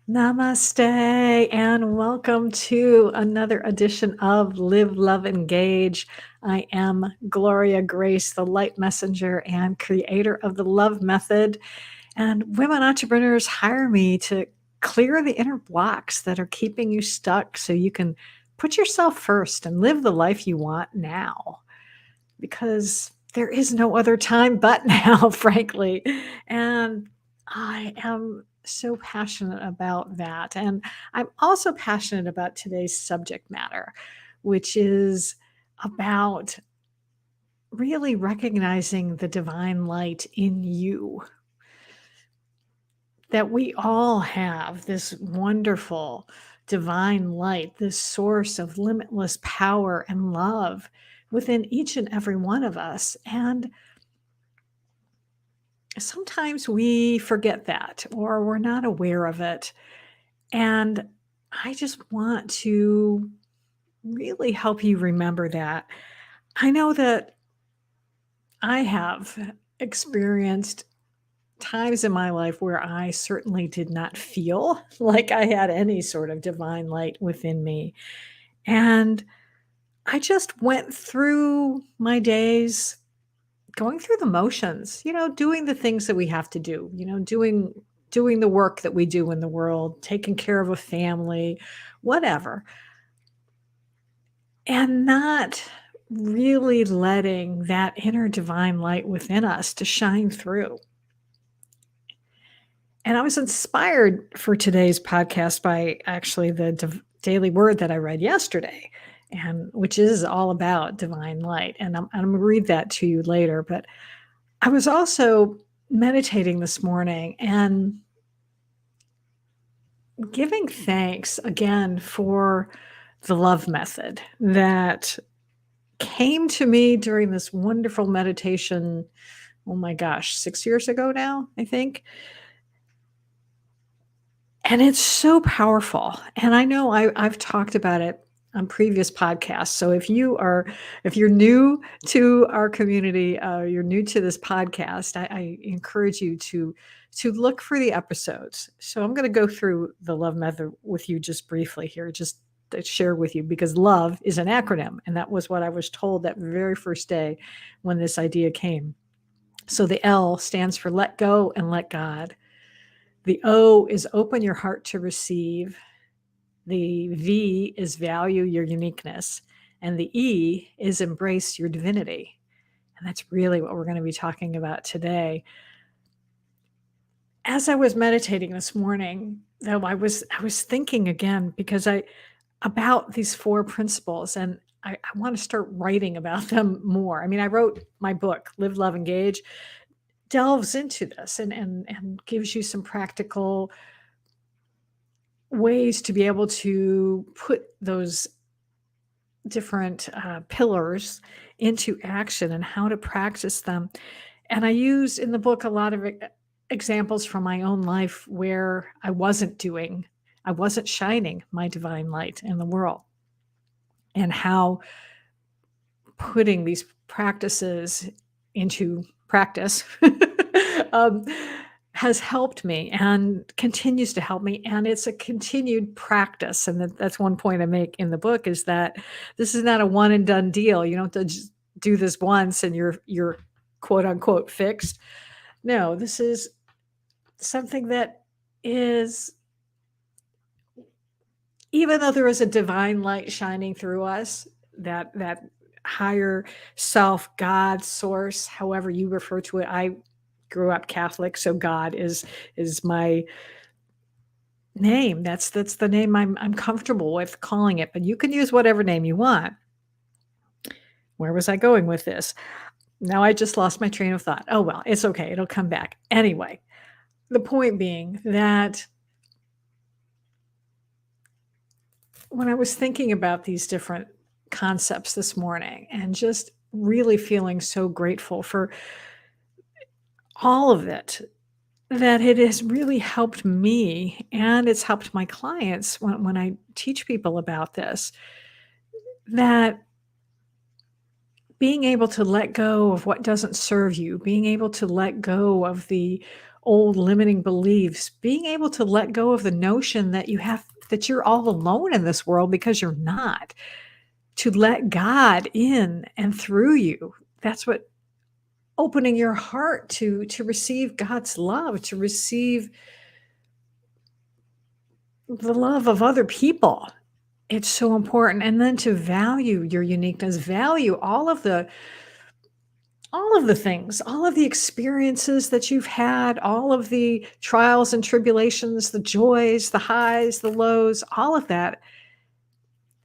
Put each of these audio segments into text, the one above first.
Namaste and welcome to another edition of Live, Love, Engage. I am Gloria Grace, the light messenger and creator of the Love Method. And women entrepreneurs hire me to clear the inner blocks that are keeping you stuck so you can put yourself first and live the life you want now. Because there is no other time but now, frankly. And I am so passionate about that. And I'm also passionate about today's subject matter, which is about really recognizing the divine light in you. That we all have this wonderful divine light, this source of limitless power and love within each and every one of us. And sometimes we forget that or we're not aware of it. And I just want to really help you remember that. I know that I have experienced times in my life where I certainly did not feel like I had any sort of divine light within me. And I just went through my days going through the motions, doing the things that we have to do, doing the work that we do in the world, taking care of a family, whatever. And not really letting that inner divine light within us to shine through. And I was inspired for today's podcast by actually the daily word that I read yesterday, and which is all about divine light. And I'm going to read that to you later. But I was also meditating this morning and giving thanks again for the love method that came to me during this wonderful meditation. Oh my gosh, 6 years ago now, I think. And it's so powerful. And I know I've talked about it on previous podcasts. So if you're new to our community, you're new to this podcast, I encourage you to look for the episodes. So I'm going to go through the love method with you just briefly here, just to share with you, because love is an acronym. And that was what I was told that very first day when this idea came. So the L stands for let go and let God. The O is open your heart to receive. The V is value your uniqueness. And the E is embrace your divinity. And that's really what we're going to be talking about today. As I was meditating this morning, though, I was thinking again because about these four principles, and I want to start writing about them more. I mean, I wrote my book, Live, Love, Engage, delves into this and gives you some practical ways to be able to put those different pillars into action and how to practice them. And I use in the book a lot of examples from my own life where I wasn't shining my divine light in the world, and how putting these practices into practice has helped me and continues to help me. And it's a continued practice. And that's one point I make in the book, is that this is not a one and done deal. You don't have to just do this once and you're quote unquote fixed. No, this is something that is, even though there is a divine light shining through us, that higher self, God, source, however you refer to it. I grew up Catholic, so God is my name. That's the name I'm comfortable with calling it, but you can use whatever name you want. Where was I going with this? Now I just lost my train of thought. Oh well, it's okay. It'll come back. Anyway, the point being that when I was thinking about these different concepts this morning and just really feeling so grateful for all of it, that it has really helped me, and it's helped my clients when I teach people about this, that being able to let go of what doesn't serve you, being able to let go of the old limiting beliefs, being able to let go of the notion that that you're all alone in this world, because you're not. To let God in and through you. That's what opening your heart to receive God's love, to receive the love of other people. It's so important. And then to value your uniqueness, value all of the things, all of the experiences that you've had, all of the trials and tribulations, the joys, the highs, the lows, all of that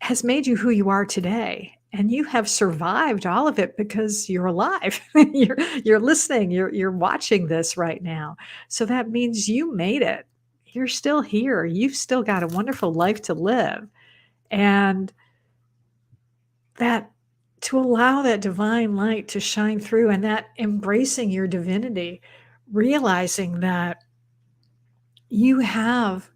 has made you who you are today. And you have survived all of it because you're alive. You're listening, you're watching this right now. So that means you made it. You're still here. You've still got a wonderful life to live. And that to allow that divine light to shine through, and that embracing your divinity, realizing that you have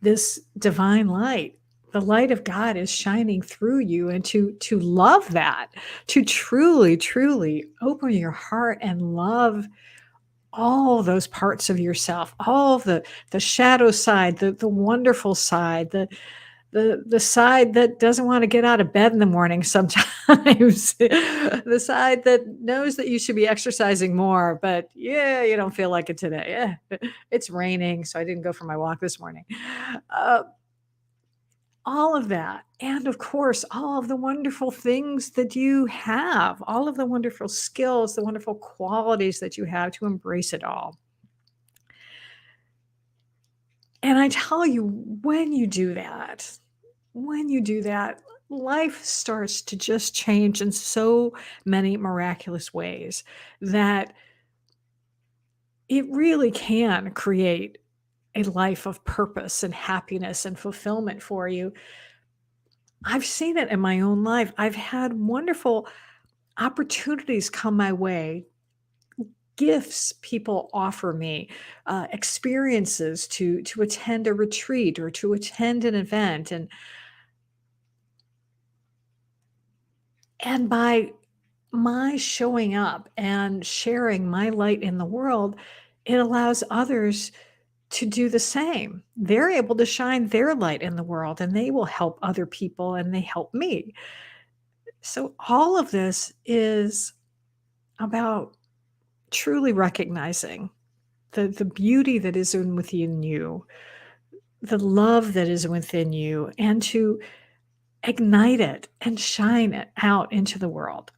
this divine light. The light of God is shining through you, and to love that, to truly open your heart and love all those parts of yourself, all of the shadow side, the wonderful side, the side that doesn't want to get out of bed in the morning sometimes, the side that knows that you should be exercising more, but yeah, you don't feel like it today. Yeah, it's raining, so I didn't go for my walk this morning. Uh, all of that. And of course, all of the wonderful things that you have, all of the wonderful skills, the wonderful qualities that you have, to embrace it all. And I tell you, when you do that, life starts to just change in so many miraculous ways that it really can create a life of purpose and happiness and fulfillment for you. I've seen it in my own life. I've had wonderful opportunities come my way, gifts people offer me, experiences to attend a retreat or to attend an event, and by my showing up and sharing my light in the world, it allows others to do the same. They're able to shine their light in the world, and they will help other people, and they help me. So all of this is about truly recognizing the beauty that is within you, the love that is within you, and to ignite it and shine it out into the world.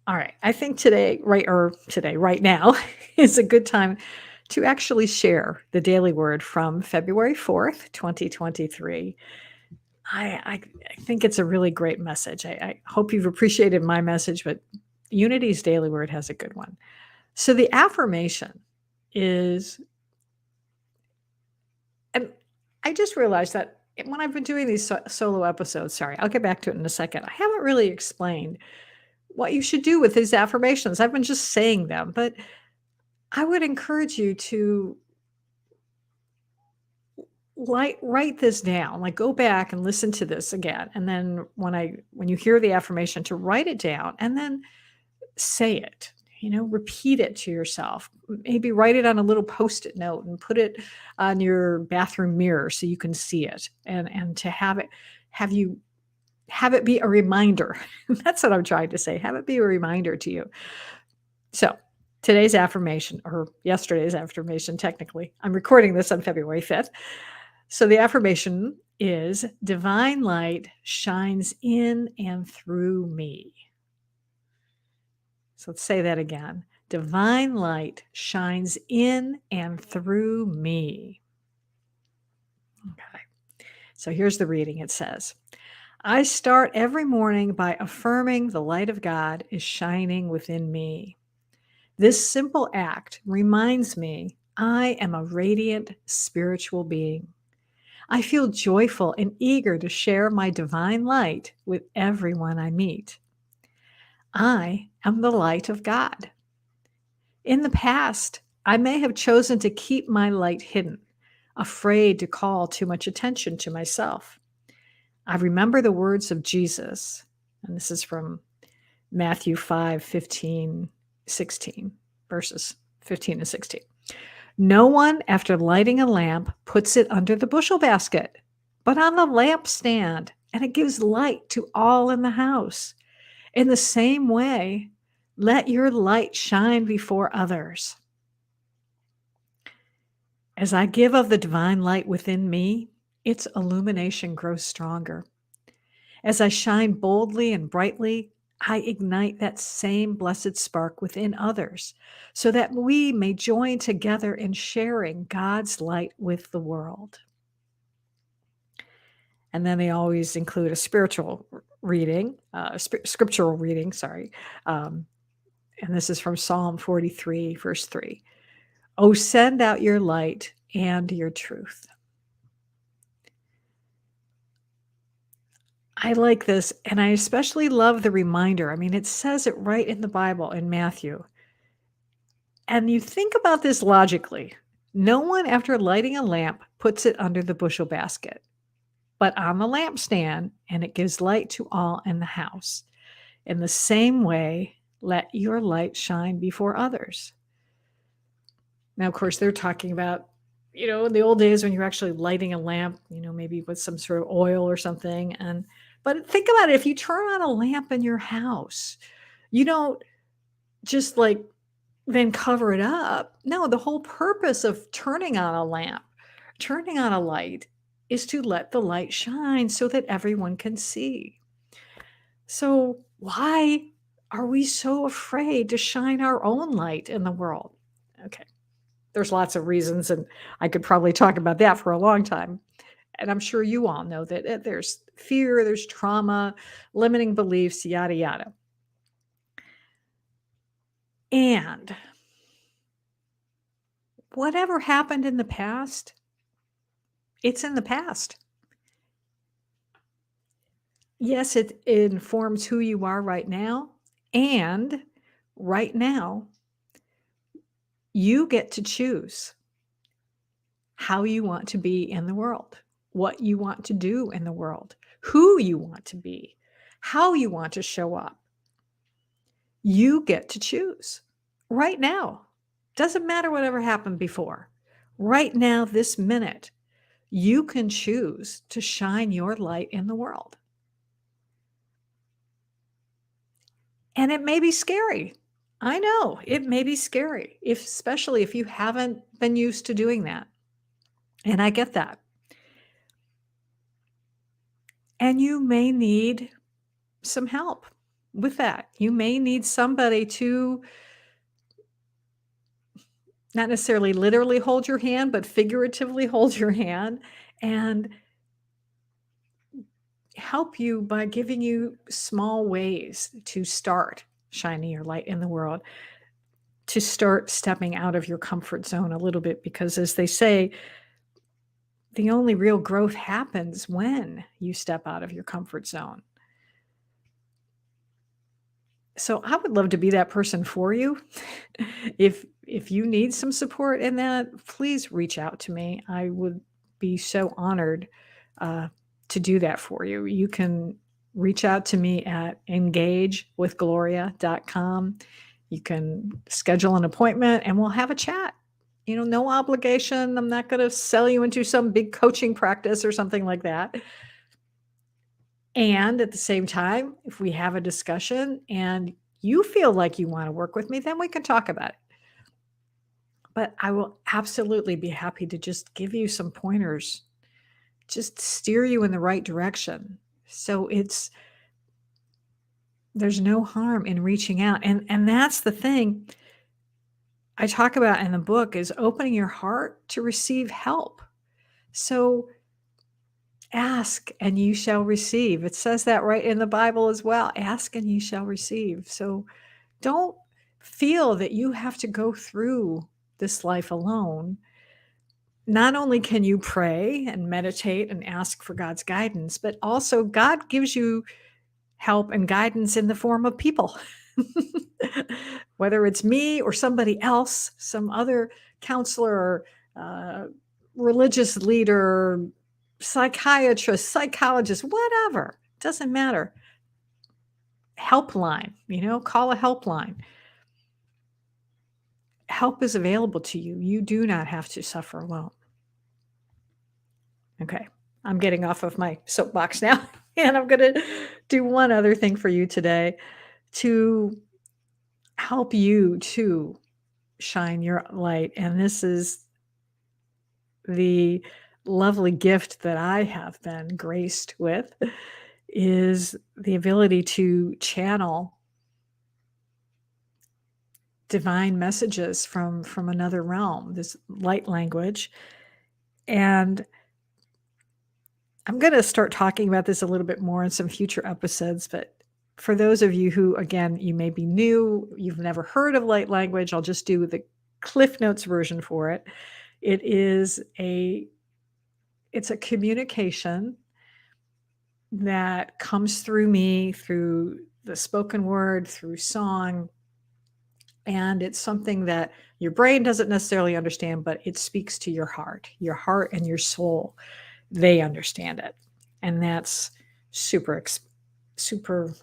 All right. I think right now is a good time to actually share the daily word from February 4th, 2023. I think it's a really great message. I hope you've appreciated my message, but Unity's daily word has a good one. So the affirmation is, and I just realized that when I've been doing these solo episodes, sorry, I'll get back to it in a second. I haven't really explained what you should do with these affirmations. I've been just saying them, but I would encourage you to write this down, like go back and listen to this again. And then when you hear the affirmation, to write it down and then say it, repeat it to yourself. Maybe write it on a little post-it note and put it on your bathroom mirror so you can see it, and to have it be a reminder. That's what I'm trying to say. Have it be a reminder to you. So today's affirmation, or yesterday's affirmation, technically, I'm recording this on February 5th. So the affirmation is, divine light shines in and through me. So let's say that again. Divine light shines in and through me. Okay. So here's the reading. It says, I start every morning by affirming the light of God is shining within me. This simple act reminds me I am a radiant spiritual being. I feel joyful and eager to share my divine light with everyone I meet. I am the light of God. In the past, I may have chosen to keep my light hidden, afraid to call too much attention to myself. I remember the words of Jesus, and this is from Matthew 5:15, 16. verses 15 and 16. No one, after lighting a lamp, puts it under the bushel basket, but on the lampstand, and it gives light to all in the house. In the same way, let your light shine before others. As I give of the divine light within me, its illumination grows stronger. As I shine boldly and brightly, I ignite that same blessed spark within others so that we may join together in sharing God's light with the world. And then they always include a spiritual reading, scriptural reading, sorry. And this is from Psalm 43, verse 3. Oh, send out your light and your truth. I like this, and I especially love the reminder. I mean, it says it right in the Bible in Matthew. And you think about this logically. No one, after lighting a lamp, puts it under the bushel basket, but on the lampstand, and it gives light to all in the house. In the same way, let your light shine before others. Now, of course, they're talking about, in the old days when you're actually lighting a lamp, maybe with some sort of oil or something. But think about it. If you turn on a lamp in your house, you don't just like then cover it up. No, the whole purpose of turning on a lamp, turning on a light, is to let the light shine so that everyone can see. So why are we so afraid to shine our own light in the world? Okay. There's lots of reasons, and I could probably talk about that for a long time. And I'm sure you all know that there's fear, there's trauma, limiting beliefs, yada, yada. And whatever happened in the past, it's in the past. Yes, it informs who you are right now. And right now, you get to choose how you want to be in the world, what you want to do in the world, who you want to be, how you want to show up. You get to choose right now. Doesn't matter whatever happened before. Right now, this minute, you can choose to shine your light in the world. And it may be scary. I know it may be scary, especially if you haven't been used to doing that. And I get that. And you may need some help with that. You may need somebody to not necessarily literally hold your hand, but figuratively hold your hand and help you by giving you small ways to start shining your light in the world, to start stepping out of your comfort zone a little bit, because as they say, the only real growth happens when you step out of your comfort zone. So I would love to be that person for you. If you need some support in that, please reach out to me. I would be so honored to do that for you. You can reach out to me at engagewithgloria.com. You can schedule an appointment and we'll have a chat. No obligation. I'm not going to sell you into some big coaching practice or something like that. And at the same time, if we have a discussion and you feel like you want to work with me, then we can talk about it. But I will absolutely be happy to just give you some pointers, just steer you in the right direction. So there's no harm in reaching out. And that's the thing I talk about in the book, is opening your heart to receive help. So ask and you shall receive. It says that right in the Bible as well. Ask and you shall receive. So don't feel that you have to go through this life alone. Not only can you pray and meditate and ask for God's guidance, but also God gives you help and guidance in the form of people. Whether it's me or somebody else, some other counselor, religious leader, psychiatrist, psychologist, whatever, doesn't matter. Helpline, call a helpline. help is available to you. You do not have to suffer alone. Okay, I'm getting off of my soapbox now, and I'm going to do one other thing for you today to help you to shine your light. And this is the lovely gift that I have been graced with, is the ability to channel divine messages from another realm, this light language. And I'm going to start talking about this a little bit more in some future episodes, but for those of you who, again, you may be new, you've never heard of light language, I'll just do the Cliff Notes version for it. It's a communication that comes through me, through the spoken word, through song. And it's something that your brain doesn't necessarily understand, but it speaks to your heart and your soul. They understand it. And that's super,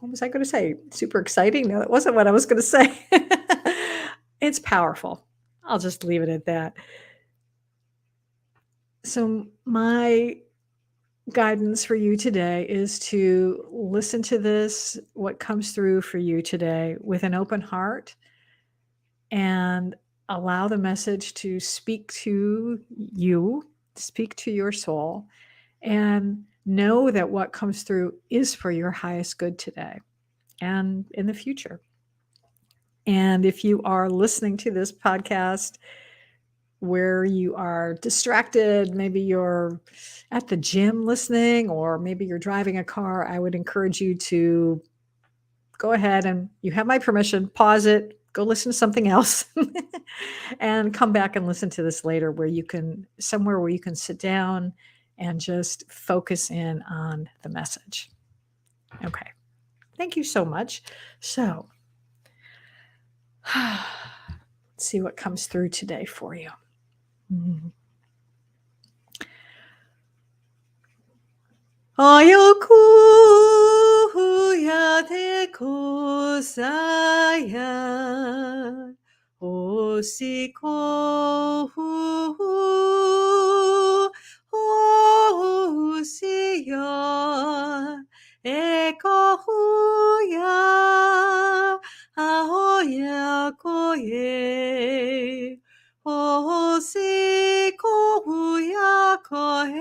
what was I going to say? Super exciting? No, that wasn't what I was going to say. It's powerful. I'll just leave it at that. So my guidance for you today is to listen to this, what comes through for you today, with an open heart, and allow the message to speak to you, speak to your soul, and know that what comes through is for your highest good today and in the future. And if you are listening to this podcast where you are distracted, maybe you're at the gym listening, or maybe you're driving a car, I would encourage you to go ahead, and you have my permission, pause it, go listen to something else, and come back and listen to this later, somewhere where you can sit down and just focus in on the message. Okay. Thank you so much. So, let's see what comes through today for you. 아여쿠 야데코사야 오시코후 오시야 에코후야 아오야코예 오시코후야 코해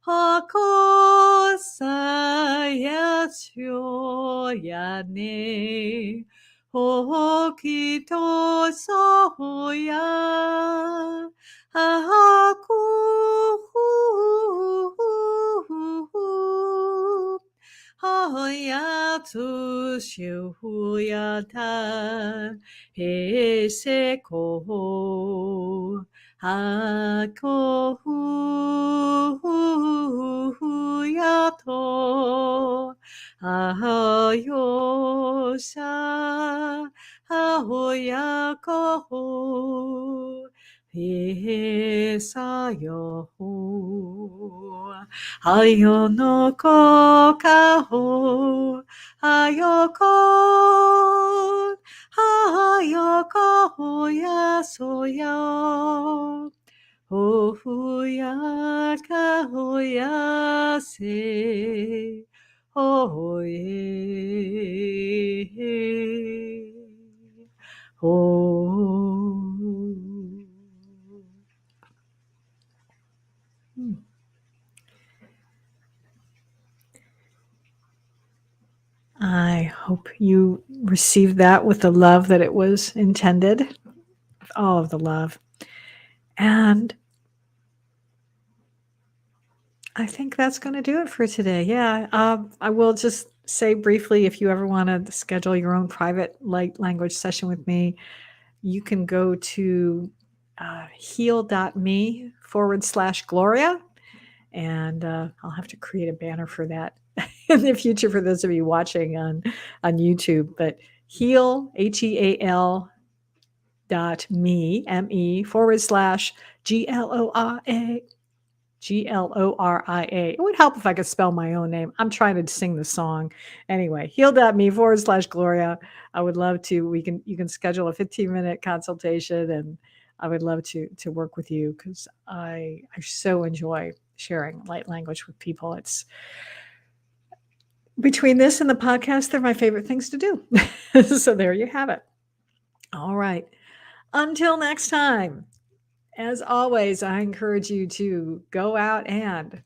하코사야쇼야네 호키토소야 하쿠후후후 하야투슈후야타 헤세코 하코후후야토 아요샤 아호야코후 비사요후 아요노코카호 아요코 아요코호야소요 호후야카호야세 호예 호. I hope you received that with the love that it was intended, with all of the love. And I think that's going to do it for today. Yeah, I will just say briefly, if you ever want to schedule your own private light language session with me, you can go to heal.me/Gloria. And I'll have to create a banner for that in the future for those of you watching on YouTube. But heal, HEAL .me, ME /Gloria Gloria. It would help if I could spell my own name. I'm trying to sing the song. Anyway, heal.me/Gloria. I would love to. You can schedule a 15-minute consultation, and I would love to work with you because I so enjoy sharing light language with people. It's between this and the podcast, they're my favorite things to do. So there you have it. All right. Until next time, as always, I encourage you to go out and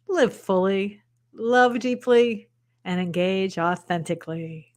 live fully, love deeply, and engage authentically.